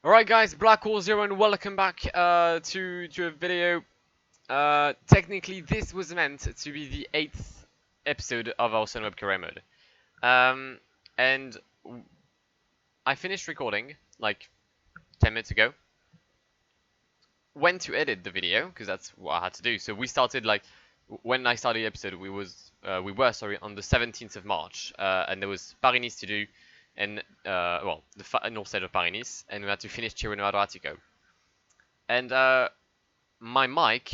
Alright guys, Black Hole Zero and welcome back to a video. Technically this was meant to be the 8th episode of our Sunweb career mode. And I finished recording like 10 minutes ago. Went to edit the video because that's what I had to do. So we started like when I started the episode we were on the 17th of March, and there was Paris-Nice to do. And well, the final stage of Paris-Nice, and we had to finish Tirreno Adriatico. And my mic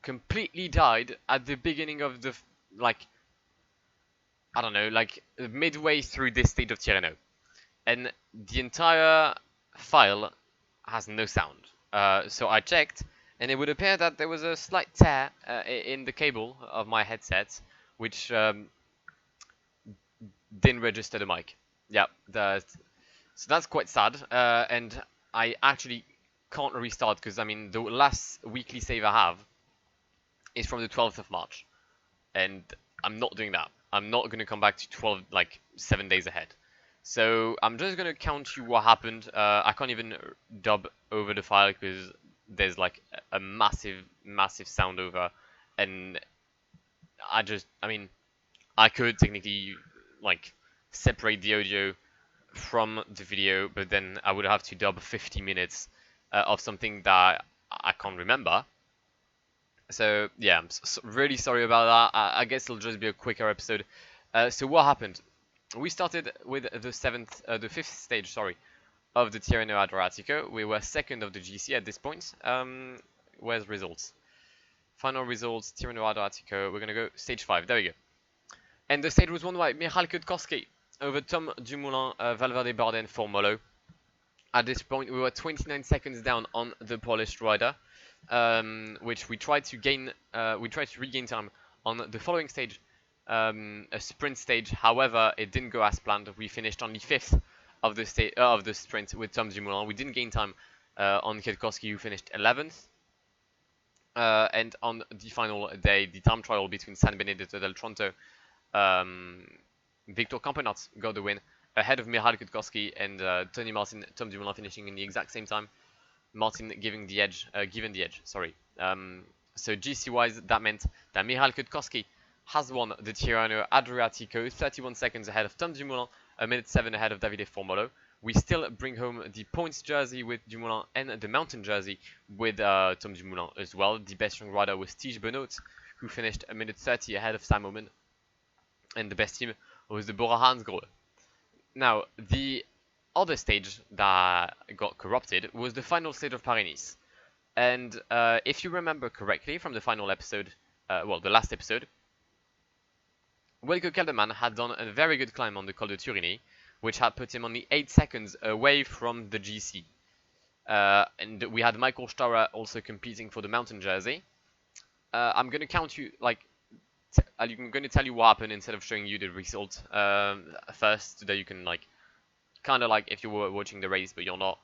completely died at the beginning of the I don't know, like midway through this stage of Tirreno, and the entire file has no sound. So I checked, and it would appear that there was a slight tear in the cable of my headset, which didn't register the mic. Yeah, so that's quite sad, and I actually can't restart because I mean the last weekly save I have is from the 12th of March, and I'm not doing that. I'm not gonna come back to 7 days ahead. So I'm just gonna count you what happened. I can't even dub over the file because there's like a massive sound over, and I mean, I could technically like separate the audio from the video, but then I would have to dub 50 minutes of something that I can't remember. So yeah, I'm really sorry about that. I guess it'll just be a quicker episode. So what happened? We started with the fifth stage, sorry, of the Tirreno Adriatico. We were second of the GC at this point. Where's results? Final results, Tirreno Adriatico. We're gonna go stage 5. There we go. And the stage was won by Michal Kwiatkowski over Tom Dumoulin, Valverde Bardem for Molo. At this point, we were 29 seconds down on the Polish rider, which we tried to regain time on the following stage, a sprint stage. However, it didn't go as planned. We finished only 5th of the sprint with Tom Dumoulin. We didn't gain time on Kwiatkowski, who finished 11th. And on the final day, the time trial between San Benedetto del Tronto, Victor Campenaerts got the win ahead of Michal Kwiatkowski and Tony Martin, Tom Dumoulin finishing in the exact same time. Martin given the edge. Sorry. So GC-wise, that meant that Michal Kwiatkowski has won the Tirreno Adriatico, 31 seconds ahead of Tom Dumoulin, a minute 7 ahead of Davide Formolo. We still bring home the points jersey with Dumoulin and the mountain jersey with Tom Dumoulin as well. The best young rider was Tige Benoot, who finished a minute 30 ahead of Sam Omen. And the best team was the Bora Hansgrohe. Now, the other stage that got corrupted was the final stage of Paris-Nice. And if you remember correctly from the final episode, well, the last episode, Wilco Kelderman had done a very good climb on the Col de Turini, which had put him only 8 seconds away from the GC. And we had Michael Staurer also competing for the mountain jersey. I'm going to count you, like, I'm going to tell you what happened instead of showing you the result first, so that you can, like, kind of like if you were watching the race, but you're not.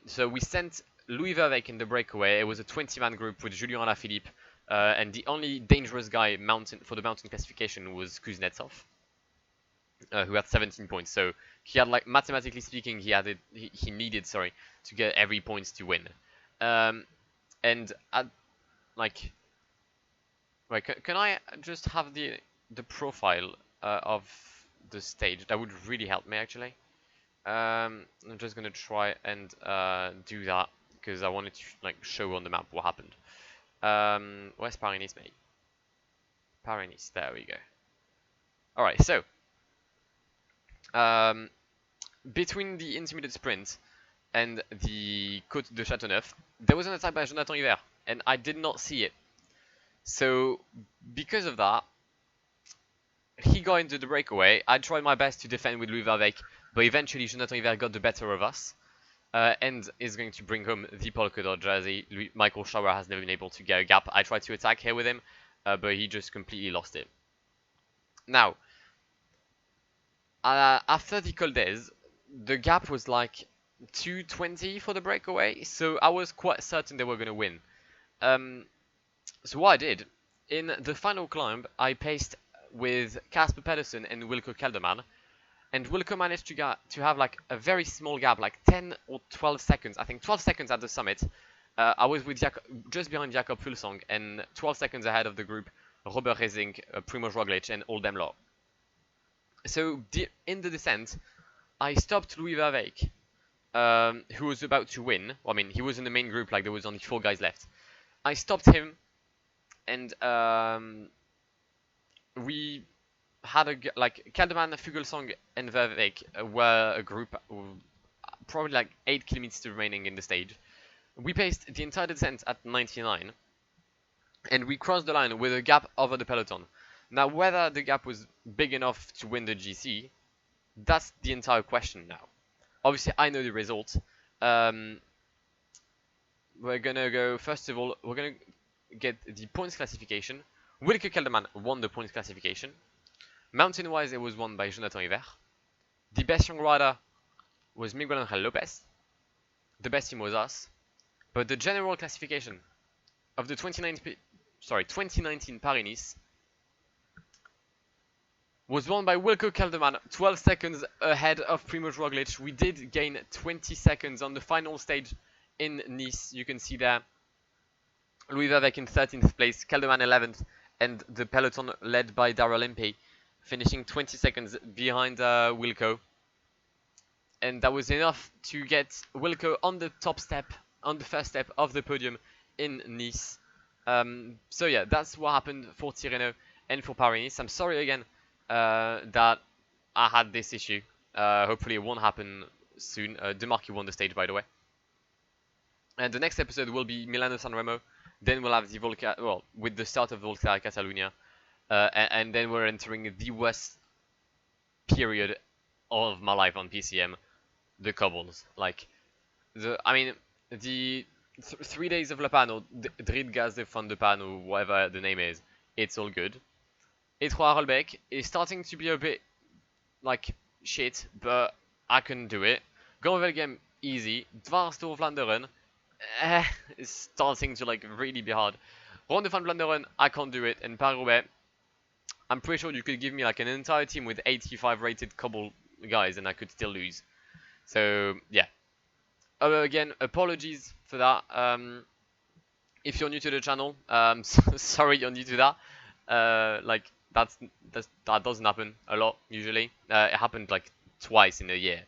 So we sent Louis Verweyck in the breakaway. It was a 20-man group with Julien Alaphilippe, and the only dangerous guy for the mountain classification was Kuznetsov, who had 17 points. So he had, like, mathematically speaking, he needed, sorry, to get every points to win. And at, like, right, can I just have the profile of the stage? That would really help me, actually. I'm just gonna try and do that because I wanted to, like, show on the map what happened. Where's Paris-Nice, mate? Paris-Nice, there we go. Alright, so between the intermediate sprint and the Côte de Châteauneuf, there was an attack by Jonathan Hiver, and I did not see it. So because of that, he got into the breakaway. I tried my best to defend with Louis Verweyck, but eventually Jonathan Hiver got the better of us, and is going to bring home the polka dot jersey. Michael Staurer has never been able to get a gap. I tried to attack here with him, but he just completely lost it. Now, after the Col d'Ez, the gap was like 2:20 for the breakaway, so I was quite certain they were going to win. So what I did, in the final climb, I paced with Casper Pedersen and Wilco Kelderman, and Wilco managed to have like a very small gap, like 10 or 12 seconds. I think 12 seconds at the summit. I was with just behind Jakob Fuglsang and 12 seconds ahead of the group, Robert Rezing, Primoz Roglic, and Oldem Law. So in the descent, I stopped Louis Verweyck, who was about to win. Well, I mean, he was in the main group, like there was only 4 guys left. I stopped him, and we had like Kelderman, Fuglsang, and Verweyck were a group, probably like 8 kilometers remaining in the stage. We paced the entire descent at 99, and we crossed the line with a gap over the peloton. Now, whether the gap was big enough to win the GC, that's the entire question now. Obviously, I know the result. We're gonna go, first of all, we're gonna get the points classification. Wilco Kelderman won the points classification. Mountain-wise, it was won by Jonathan Hiver. The best young rider was Miguel Angel Lopez. The best team was us. But the general classification of the 2019 Paris-Nice was won by Wilco Kelderman, 12 seconds ahead of Primoz Roglic. We did gain 20 seconds on the final stage in Nice. You can see there Louis Verweyck in 13th place, Kelderman 11th, and the peloton led by Daryl Impey, finishing 20 seconds behind Wilco. And that was enough to get Wilco on the top step, on the first step of the podium in Nice. So yeah, that's what happened for Tirreno and for Paris-Nice. I'm sorry again that I had this issue. Hopefully it won't happen soon. Demarchi won the stage, by the way. And the next episode will be Milano-San Remo. Then we'll have the with the start of Volta Catalunya. And then we're entering the worst period of my life on PCM, the cobbles. Like, the 3 days of Le Pan, or Dritgas de Van de Pan, or whatever the name is, it's all good. Étroit Rolbeck is starting to be a bit like shit, but I can do it. Groenvelgem, easy. Dwarsdorf Vlaanderen, it's starting to like really be hard. Ronde van Vlaanderen, I can't do it. And Paris-Roubaix, I'm pretty sure you could give me like an entire team with 85 rated cobble guys and I could still lose. So yeah. Again, apologies for that. If you're new to the channel, sorry you're new to that. Like that doesn't happen a lot usually. It happened like twice in a year,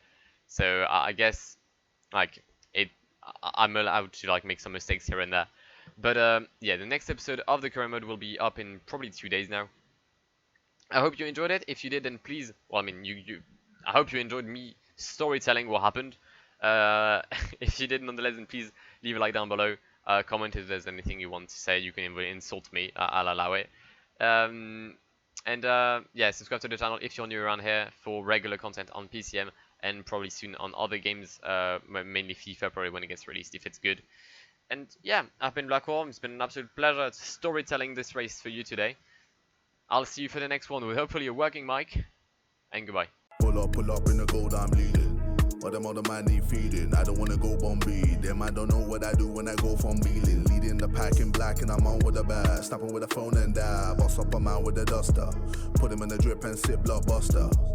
so I guess like I'm allowed to like make some mistakes here and there. But yeah, the next episode of the career mode will be up in probably 2 days now. I hope you enjoyed it. If you did, then please, well, I mean, I hope you enjoyed me storytelling what happened. If you did, nonetheless, then please leave a like down below. Comment if there's anything you want to say. You can even insult me. I'll allow it. Yeah, subscribe to the channel if you're new around here for regular content on PCM and probably soon on other games, mainly FIFA probably when it gets released if it's good. And yeah, I've been Blackworm. It's been an absolute pleasure storytelling this race for you today. I'll see you for the next one with hopefully a working mic, and goodbye. Pull up in the gold, I'm leading. But them other man need feeding. I don't wanna go Bombay. Them I don't know what I do when I go from Beeling. Leading the pack in black and I'm on with a bag. Snapping with a phone and die. Boss up a man with a duster. Put him in the drip and sip blockbuster.